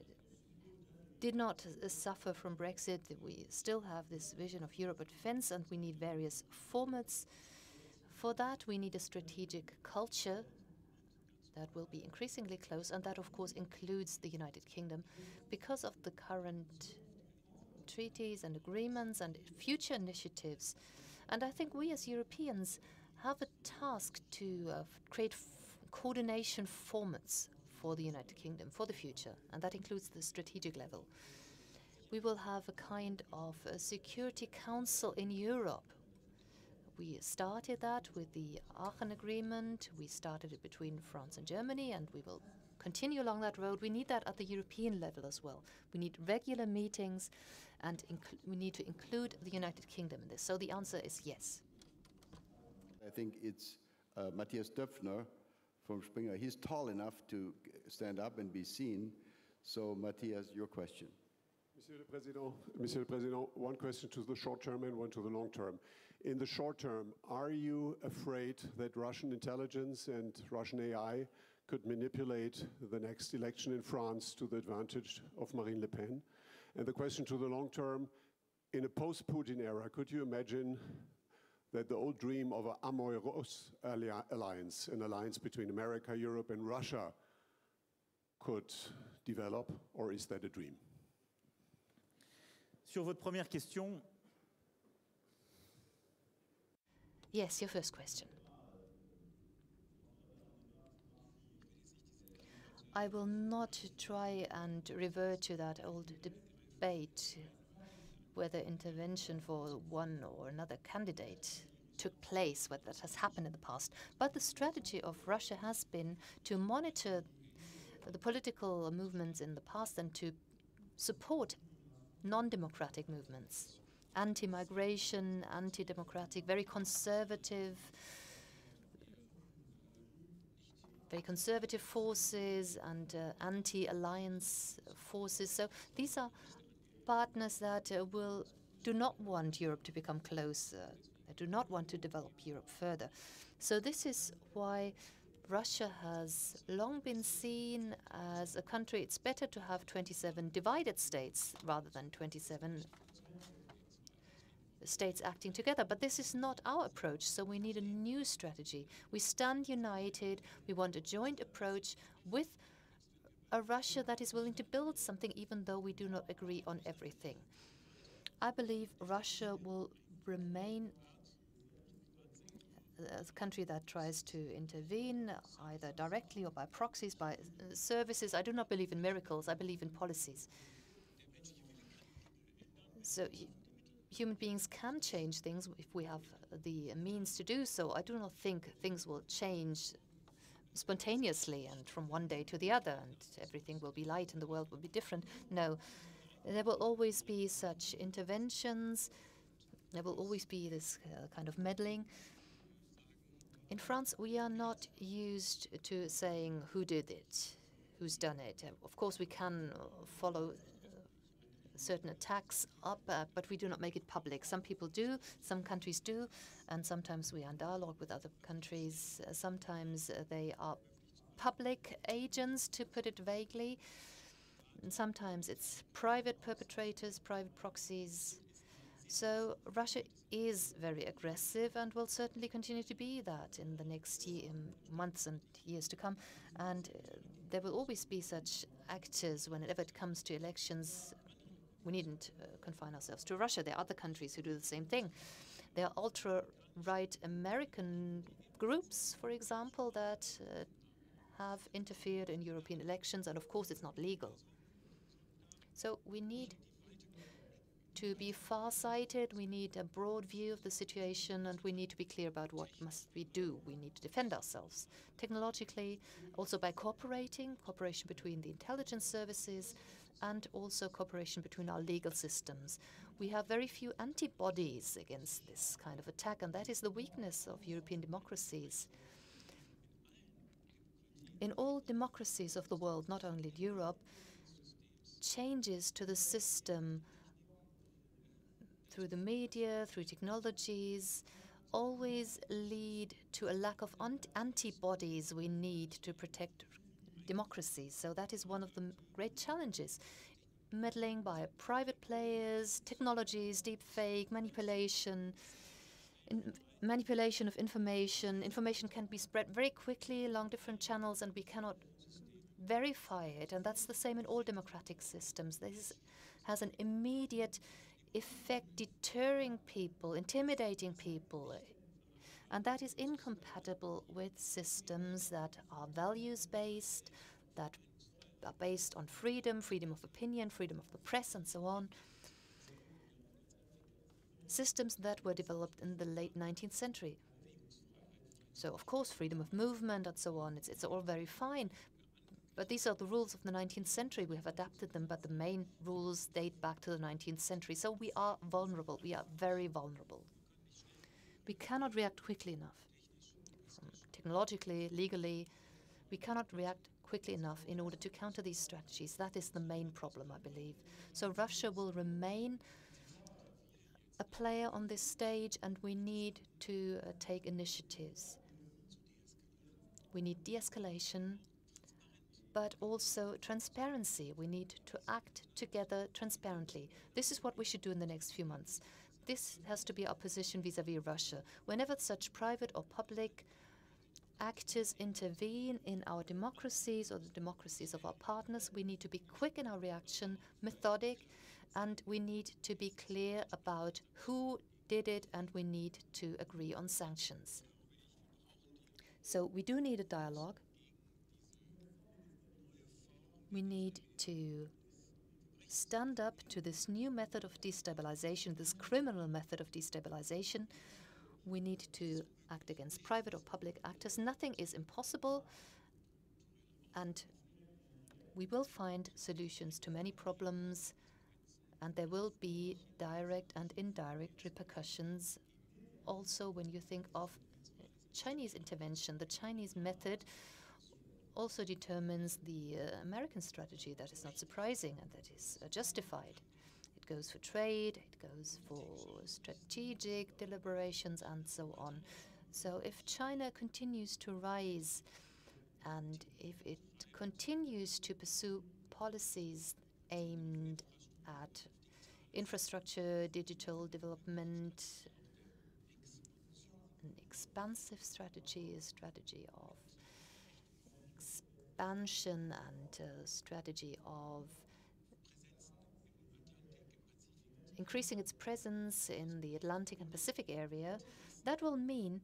did not suffer from Brexit. We still have this vision of Europe at defense, and we need various formats. For that, we need a strategic culture that will be increasingly close, and that, of course, includes the United Kingdom because of the current treaties and agreements and future initiatives. And I think we as Europeans have a task to create coordination formats for the United Kingdom for the future, and that includes the strategic level. We will have a kind of a Security Council in Europe. We started that with the Aachen Agreement. We started it between France and Germany, and we will continue along that road. We need that at the European level as well. We need regular meetings, and we need to include the United Kingdom in this. So the answer is yes. I think it's Matthias Döpfner from Springer. He's tall enough to stand up and be seen. So, Matthias, your question. Monsieur le Président, one question to the short term and one to the long term. In the short term, are you afraid that Russian intelligence and Russian AI could manipulate the next election in France to the advantage of Marine Le Pen? And the question to the long term, in a post-Putin era, could you imagine that the old dream of an amorous alliance, an alliance between America, Europe, and Russia, could develop, or is that a dream? Sur votre première question. Yes, your first question. I will not try and revert to that old debate whether intervention for one or another candidate took place, whether that has happened in the past. But the strategy of Russia has been to monitor the political movements in the past and to support non-democratic movements, anti-migration, anti-democratic, very conservative forces and anti-alliance forces. So these are partners that do not want Europe to become closer. They do not want to develop Europe further. So this is why Russia has long been seen as a country. It's better to have 27 divided states rather than 27 states acting together. But this is not our approach, so we need a new strategy. We stand united. We want a joint approach with a Russia that is willing to build something, even though we do not agree on everything. I believe Russia will remain a country that tries to intervene, either directly or by proxies, by services. I do not believe in miracles. I believe in policies. So human beings can change things if we have the means to do so. I do not think things will change spontaneously and from one day to the other, and everything will be light and the world will be different. No. There will always be such interventions. There will always be this kind of meddling. In France, we are not used to saying who did it, who's done it. Of course, we can follow certain attacks up, but we do not make it public. Some people do, some countries do, and sometimes we are in dialogue with other countries. Sometimes they are public agents, to put it vaguely. And sometimes it's private perpetrators, private proxies. So Russia is very aggressive and will certainly continue to be that in the next months and years to come. And there will always be such actors whenever it comes to elections. We needn't confine ourselves to Russia. There are other countries who do the same thing. There are ultra-right American groups, for example, that have interfered in European elections, and of course it's not legal. So we need to be far-sighted, we need a broad view of the situation, and we need to be clear about what must we do. We need to defend ourselves technologically, also by cooperation between the intelligence services, and also cooperation between our legal systems. We have very few antibodies against this kind of attack, and that is the weakness of European democracies. In all democracies of the world, not only in Europe, changes to the system through the media, through technologies, always lead to a lack of antibodies we need to protect democracy. So that is one of the great challenges. Meddling by private players, technologies, deepfake, manipulation, manipulation of information. Information can be spread very quickly along different channels and we cannot verify it. And that's the same in all democratic systems. This has an immediate effect, deterring people, intimidating people. And that is incompatible with systems that are values-based, that are based on freedom, freedom of opinion, freedom of the press, and so on. Systems that were developed in the late 19th century. So, of course, freedom of movement and so on, it's all very fine. But these are the rules of the 19th century. We have adapted them, but the main rules date back to the 19th century. So we are vulnerable. We are very vulnerable. We cannot react quickly enough. Technologically, legally, we cannot react quickly enough in order to counter these strategies. That is the main problem, I believe. So Russia will remain a player on this stage, and we need to take initiatives. We need de-escalation, but also transparency. We need to act together transparently. This is what we should do in the next few months. This has to be our position vis-à-vis Russia. Whenever such private or public actors intervene in our democracies or the democracies of our partners, we need to be quick in our reaction, methodic, and we need to be clear about who did it, and we need to agree on sanctions. So we do need a dialogue. We need to stand up to this new method of destabilization, this criminal method of destabilization. We need to act against private or public actors. Nothing is impossible, and we will find solutions to many problems, and there will be direct and indirect repercussions. Also, when you think of Chinese intervention, the Chinese method also determines the American strategy. That is not surprising, and that is justified. It goes for trade, it goes for strategic deliberations, and so on. So if China continues to rise, and if it continues to pursue policies aimed at infrastructure, digital development, an expansive strategy, a strategy of expansion and a strategy of increasing its presence in the Atlantic and Pacific area, that will mean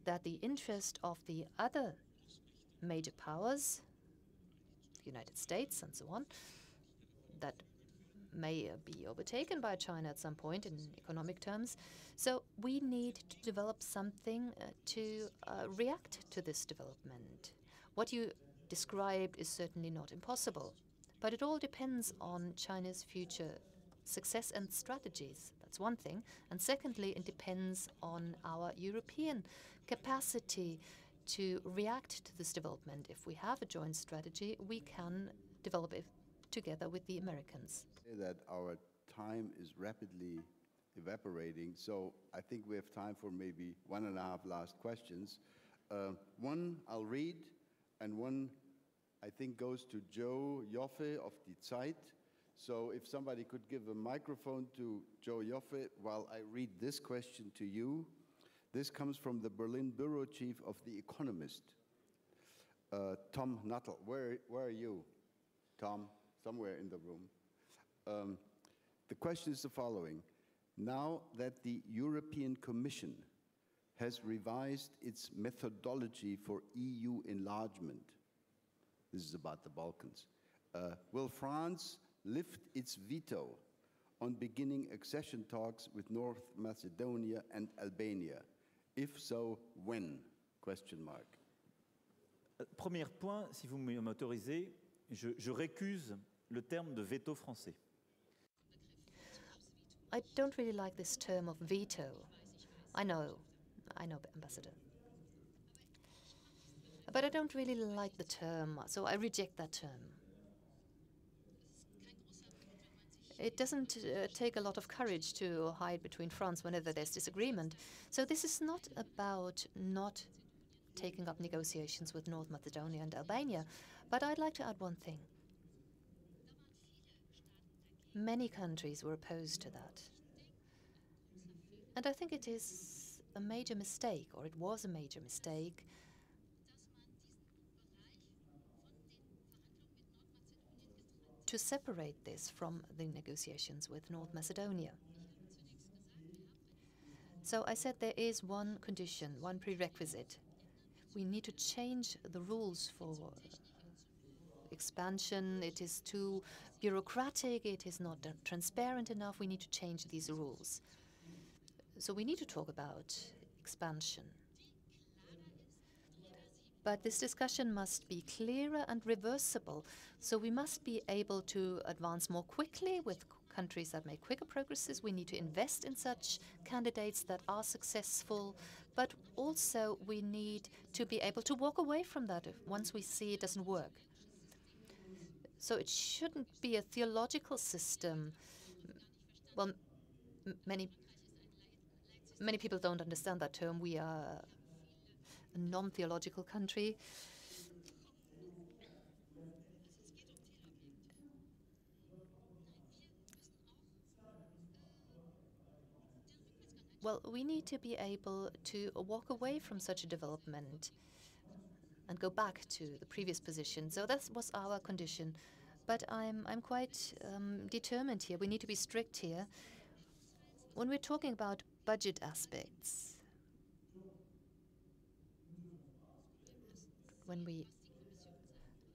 that the interest of the other major powers, the United States and so on, that may be overtaken by China at some point in economic terms. So we need to develop something to react to this development. What you described is certainly not impossible. But it all depends on China's future success and strategies. That's one thing. And secondly, it depends on our European capacity to react to this development. If we have a joint strategy, we can develop it together with the Americans. That our time is rapidly evaporating, so I think we have time for maybe 1.5 last questions. One I'll read, and one I think goes to Joe Joffe of Die Zeit. So if somebody could give a microphone to Joe Joffe while I read this question to you. This comes from the Berlin bureau chief of The Economist, Tom Nuttall. Where are you, Tom? Somewhere in the room. The question is the following. Now that the European Commission has revised its methodology for EU enlargement, this is about the Balkans, will France lift its veto on beginning accession talks with North Macedonia and Albania? If so, when? Question mark. Premier point, si vous m'autorisez, je récuse le terme de veto français. I don't really like this term of veto. I know, Ambassador. But I don't really like the term, so I reject that term. It doesn't take a lot of courage to hide between France whenever there's disagreement. So this is not about not taking up negotiations with North Macedonia and Albania. But I'd like to add one thing. Many countries were opposed to that. And I think it is a major mistake, or it was a major mistake, to separate this from the negotiations with North Macedonia. So I said there is one condition, one prerequisite. We need to change the rules for expansion. It is too bureaucratic, it is not transparent enough. We need to change these rules. So we need to talk about expansion. But this discussion must be clearer and reversible. So we must be able to advance more quickly with countries that make quicker progresses. We need to invest in such candidates that are successful. But also we need to be able to walk away from that once we see it doesn't work. So it shouldn't be a theological system. Well, many people don't understand that term. We are a non-theological country. Well, we need to be able to walk away from such a development and go back to the previous position. So that was our condition. But I'm quite determined here. We need to be strict here. When we're talking about budget aspects, when we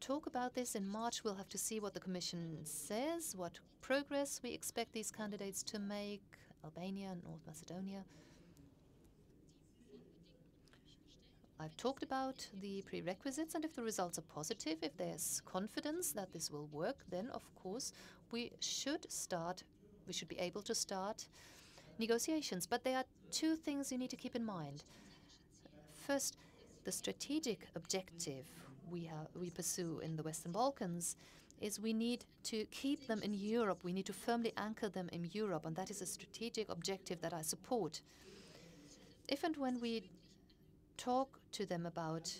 talk about this in March, we'll have to see what the Commission says, what progress we expect these candidates to make, Albania and North Macedonia. I've talked about the prerequisites, and if the results are positive, if there's confidence that this will work, then of course we should be able to start negotiations. But there are two things you need to keep in mind. First, the strategic objective we pursue in the Western Balkans is we need to keep them in Europe. We need to firmly anchor them in Europe, and that is a strategic objective that I support. If and when we talk to them about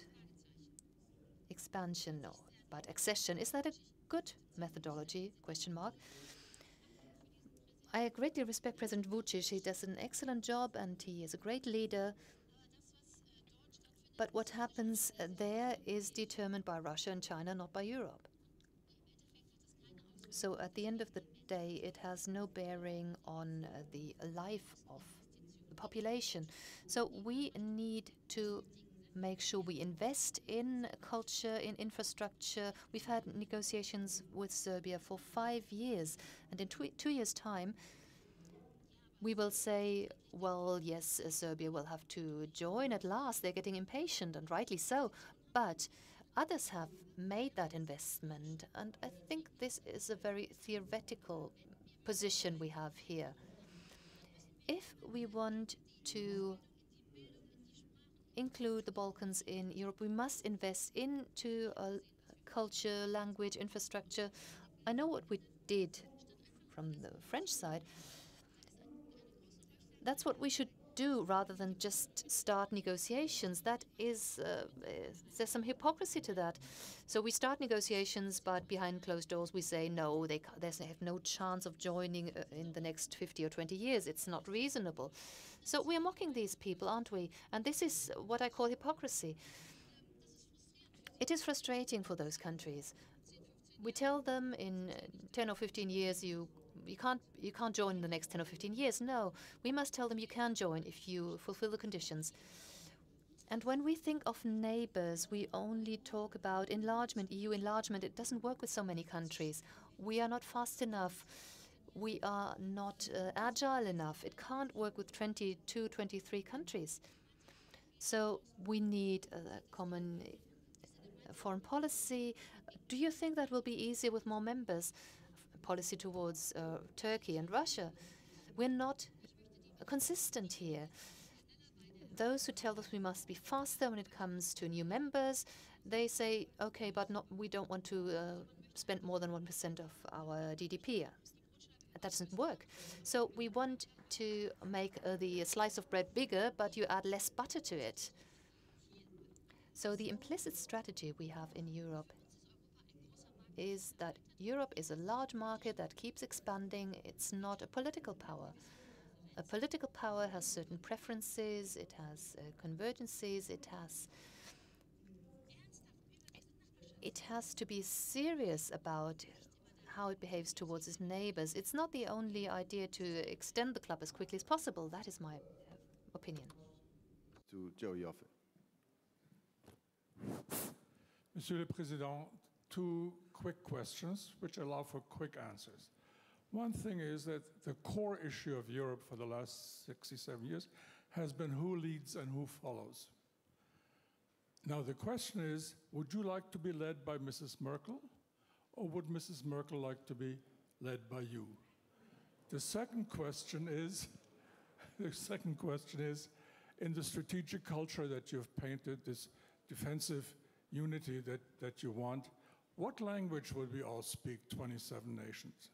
expansion or about accession, is that a good methodology? Question mark. I greatly respect President Vučić. He does an excellent job and he is a great leader. But what happens there is determined by Russia and China, not by Europe. So at the end of the day, it has no bearing on the life of the population. So we need to make sure we invest in culture, in infrastructure. We've had negotiations with Serbia for 5 years, and in 2 years' time, we will say, well, yes, Serbia will have to join at last. They're getting impatient, and rightly so. But Others have made that investment, and I think this is a very theoretical position we have here. If we want to include the Balkans in Europe, we must invest into culture, language, infrastructure. I know what we did from the French side. That's what we should do rather than just start negotiations. That is, there's some hypocrisy to that. So we start negotiations, but behind closed doors we say, no, they have no chance of joining in the next 50 or 20 years. It's not reasonable. So we are mocking these people, aren't we? And this is what I call hypocrisy. It is frustrating for those countries. We tell them in 10 or 15 years you can't join in the next 10 or 15 years. No, we must tell them you can join if you fulfill the conditions. And when we think of neighbors, we only talk about enlargement, EU enlargement. It doesn't work with so many countries. We are not fast enough. We are not agile enough. It can't work with 22, 23 countries. So we need a common foreign policy. Do you think that will be easier with more members? Policy towards Turkey and Russia. We're not consistent here. Those who tell us we must be faster when it comes to new members, they say, okay, but we don't want to spend more than 1% of our GDP. That doesn't work. So we want to make the slice of bread bigger, but you add less butter to it. So the implicit strategy we have in Europe is that Europe is a large market that keeps expanding. It's not a political power. A political power has certain preferences, it has convergences, it has to be serious about how it behaves towards its neighbors. It's not the only idea to extend the club as quickly as possible. That is my opinion. To Joe Yoffe. Monsieur le Président, two quick questions which allow for quick answers. One thing is that the core issue of Europe for the last 67 years has been who leads and who follows. Now the question is, would you like to be led by Mrs. Merkel, or would Mrs. Merkel like to be led by you? The second question is, in the strategic culture that you've painted, this defensive unity that you want, what language will we all speak, 27 nations?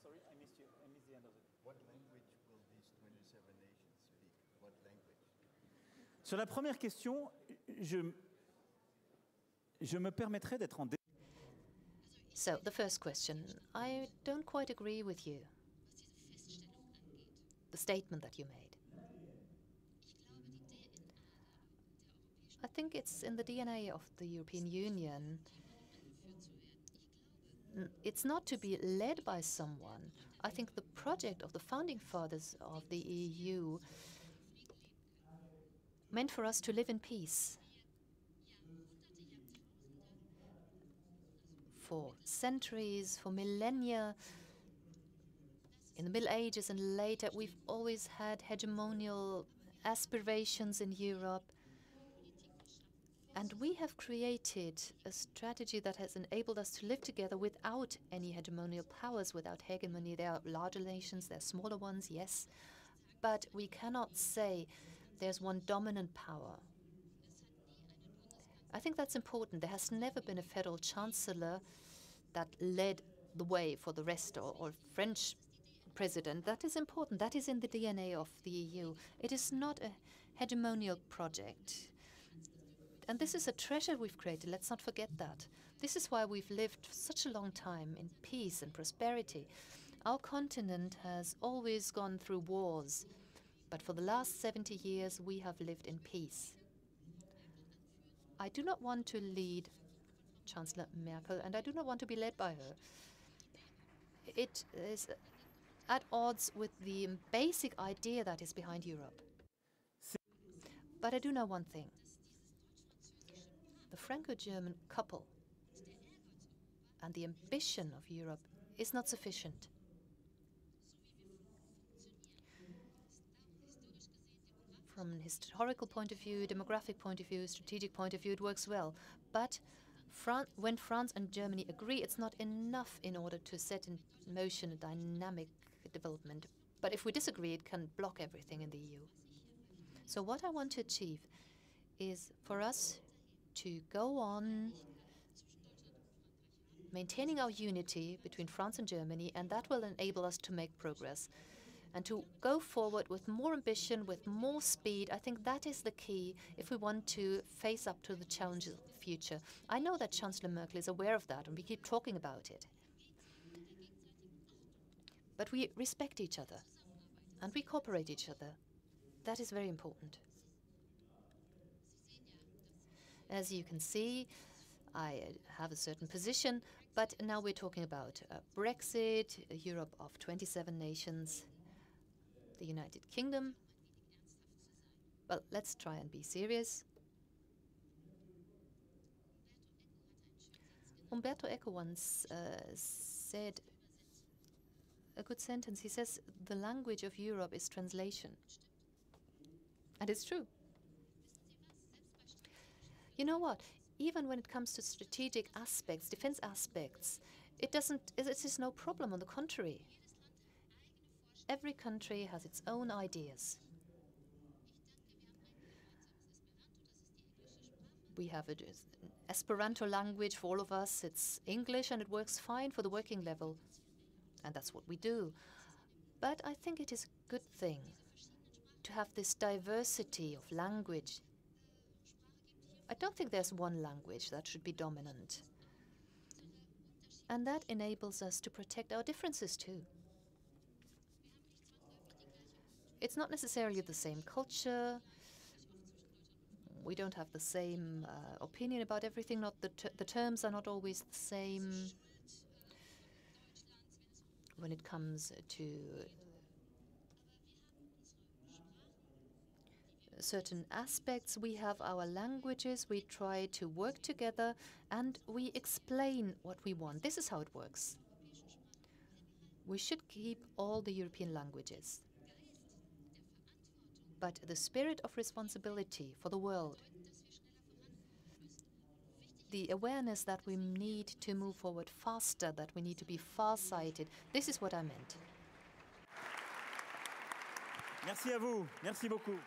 Sorry, I missed you. I missed the end of it. What language will these 27 nations speak? What language? Sur la première question, je me permettrai d'être en So the first question, I don't quite agree with you. The statement that you made. I think it's in the DNA of the European Union. It's not to be led by someone. I think the project of the founding fathers of the EU meant for us to live in peace. For centuries, for millennia, in the Middle Ages and later, we've always had hegemonial aspirations in Europe. And we have created a strategy that has enabled us to live together without any hegemonial powers, without hegemony. There are larger nations, there are smaller ones, yes. But we cannot say there's one dominant power. I think that's important. There has never been a federal chancellor that led the way for the rest, or French president. That is important. That is in the DNA of the EU. It is not a hegemonial project. And this is a treasure we've created. Let's not forget that. This is why we've lived such a long time in peace and prosperity. Our continent has always gone through wars, but for the last 70 years, we have lived in peace. I do not want to lead Chancellor Merkel, and I do not want to be led by her. It is at odds with the basic idea that is behind Europe. But I do know one thing. The Franco-German couple and the ambition of Europe is not sufficient. from a historical point of view, demographic point of view, strategic point of view, it works well. But when France and Germany agree, it's not enough in order to set in motion a dynamic development. But if we disagree, it can block everything in the EU. So what I want to achieve is for us to go on maintaining our unity between France and Germany, and that will enable us to make progress. And to go forward with more ambition, with more speed, I think that is the key if we want to face up to the challenges of the future. I know that Chancellor Merkel is aware of that, and we keep talking about it. But we respect each other, and we cooperate each other. That is very important. As you can see, I have a certain position, but now we're talking about Brexit, a Europe of 27 nations, the United Kingdom. Well, let's try and be serious. Umberto Eco once said a good sentence. He says, the language of Europe is translation. And it's true. You know what? Even when it comes to strategic aspects, defense aspects, it is no problem. On the contrary, every country has its own ideas. We have an Esperanto language for all of us. It's English, and it works fine for the working level. And that's what we do. But I think it is a good thing to have this diversity of language. I don't think there's one language that should be dominant. And that enables us to protect our differences too. It's not necessarily the same culture. We don't have the same opinion about everything. Not the terms are not always the same. When it comes to certain aspects, we have our languages, we try to work together, and we explain what we want. This is how it works. We should keep all the European languages. But the spirit of responsibility for the world, the awareness that we need to move forward faster, that we need to be far-sighted, this is what I meant. Merci à vous. Merci beaucoup.